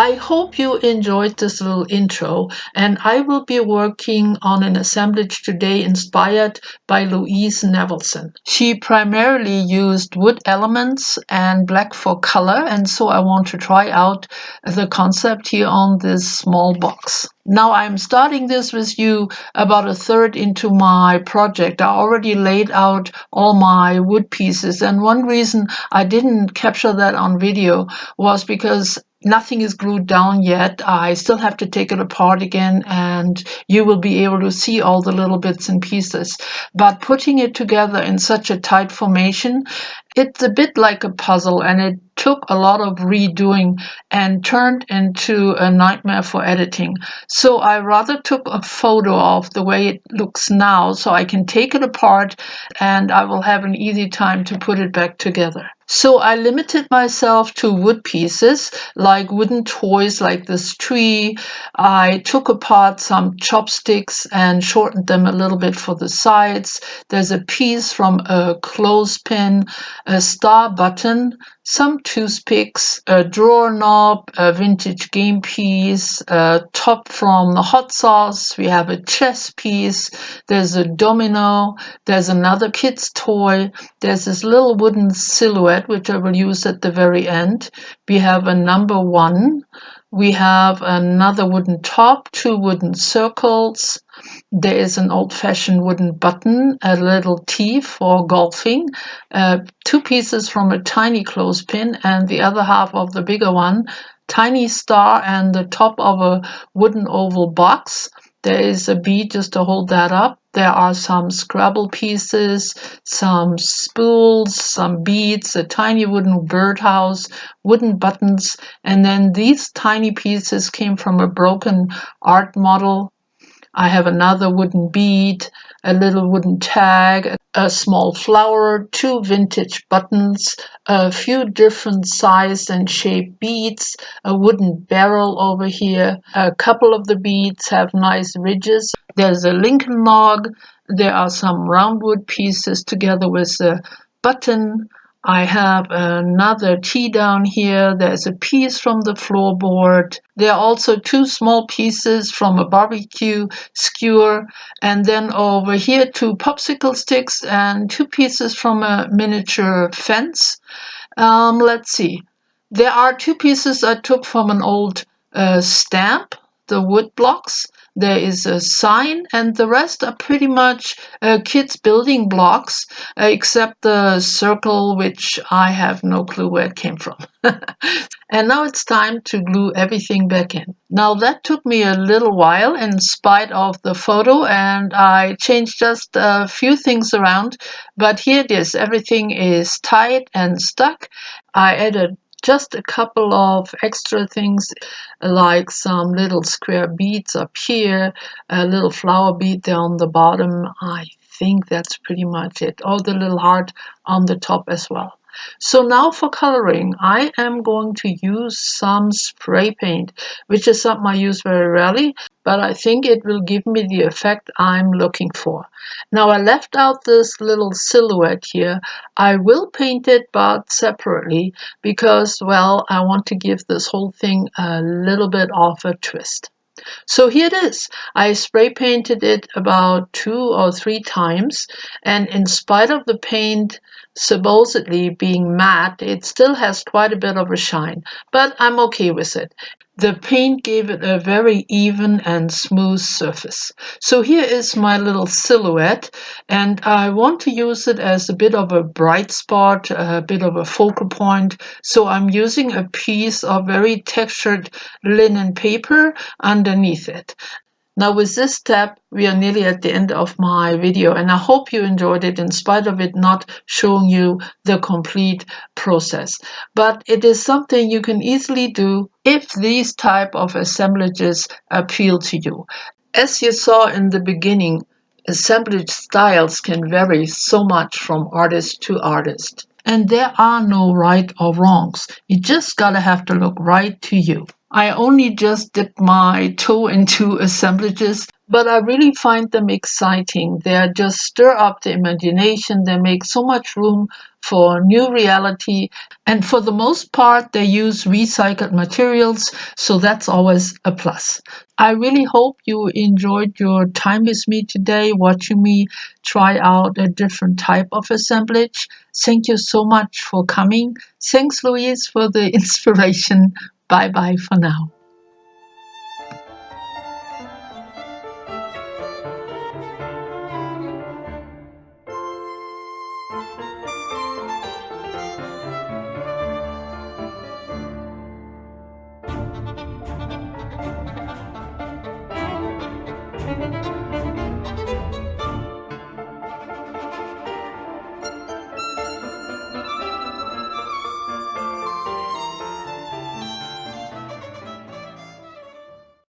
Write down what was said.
I hope you enjoyed this little intro, and I will be working on an assemblage today inspired by Louise Nevelson. She primarily used wood elements and black for color, and so I want to try out the concept here on this small box. Now I'm starting this with you about a third into my project. I already laid out all my wood pieces, and one reason I didn't capture that on video was because nothing is glued down yet. I still have to take it apart again, and you will be able to see all the little bits and pieces. But putting it together in such a tight formation, it's a bit like a puzzle, and it took a lot of redoing and turned into a nightmare for editing. So I rather took a photo of the way it looks now so I can take it apart and I will have an easy time to put it back together. So I limited myself to wood pieces, like wooden toys like this tree. I took apart some chopsticks and shortened them a little bit for the sides. There's a piece from a clothespin, a star button, some toothpicks, a drawer knob, a vintage game piece, a top from the hot sauce. We have a chess piece. There's a domino. There's another kid's toy. There's this little wooden silhouette, which I will use at the very end. We have a number 1. We have another wooden top, 2 wooden circles. There is an old-fashioned wooden button, a little T for golfing, 2 pieces from a tiny clothespin, and the other half of the bigger one, tiny star and the top of a wooden oval box. There is a bead just to hold that up. There are some Scrabble pieces, some spools, some beads, a tiny wooden birdhouse, wooden buttons, and then these tiny pieces came from a broken art model. I have another wooden bead, a little wooden tag, a small flower, 2 vintage buttons, a few different size and shape beads, a wooden barrel over here. A couple of the beads have nice ridges. There's a Lincoln log. There are some round wood pieces together with a button. I have another T down here. There's a piece from the floorboard. There are also 2 small pieces from a barbecue skewer. And then over here, 2 popsicle sticks and 2 pieces from a miniature fence. Let's see. There are 2 pieces I took from an old stamp, the wood blocks. There is a sign, and the rest are pretty much kids' building blocks, except the circle, which I have no clue where it came from. And now it's time to glue everything back in. Now that took me a little while in spite of the photo, and I changed just a few things around, but here it is. Everything is tight and stuck. I added just a couple of extra things like some little square beads up here, a little flower bead there on the bottom. I think that's pretty much it. Oh, the little heart on the top as well. So now for coloring, I am going to use some spray paint, which is something I use very rarely, but I think it will give me the effect I'm looking for. Now I left out this little silhouette here. I will paint it, but separately, because, well, I want to give this whole thing a little bit of a twist. So here it is. I spray painted it about 2 or 3 times, and in spite of the paint supposedly being matte, it still has quite a bit of a shine, but I'm okay with it. The paint gave it a very even and smooth surface. So here is my little silhouette, and I want to use it as a bit of a bright spot, a bit of a focal point. So I'm using a piece of very textured linen paper underneath it. Now with this step, we are nearly at the end of my video, and I hope you enjoyed it in spite of it not showing you the complete process. But it is something you can easily do if these type of assemblages appeal to you. As you saw in the beginning, assemblage styles can vary so much from artist to artist. And there are no right or wrongs. You just gotta have to look right to you. I only just dipped my toe into assemblages, but I really find them exciting. They just stir up the imagination. They make so much room for new reality. And for the most part, they use recycled materials, so that's always a plus. I really hope you enjoyed your time with me today, watching me try out a different type of assemblage. Thank you so much for coming. Thanks, Louise, for the inspiration. Bye bye for now.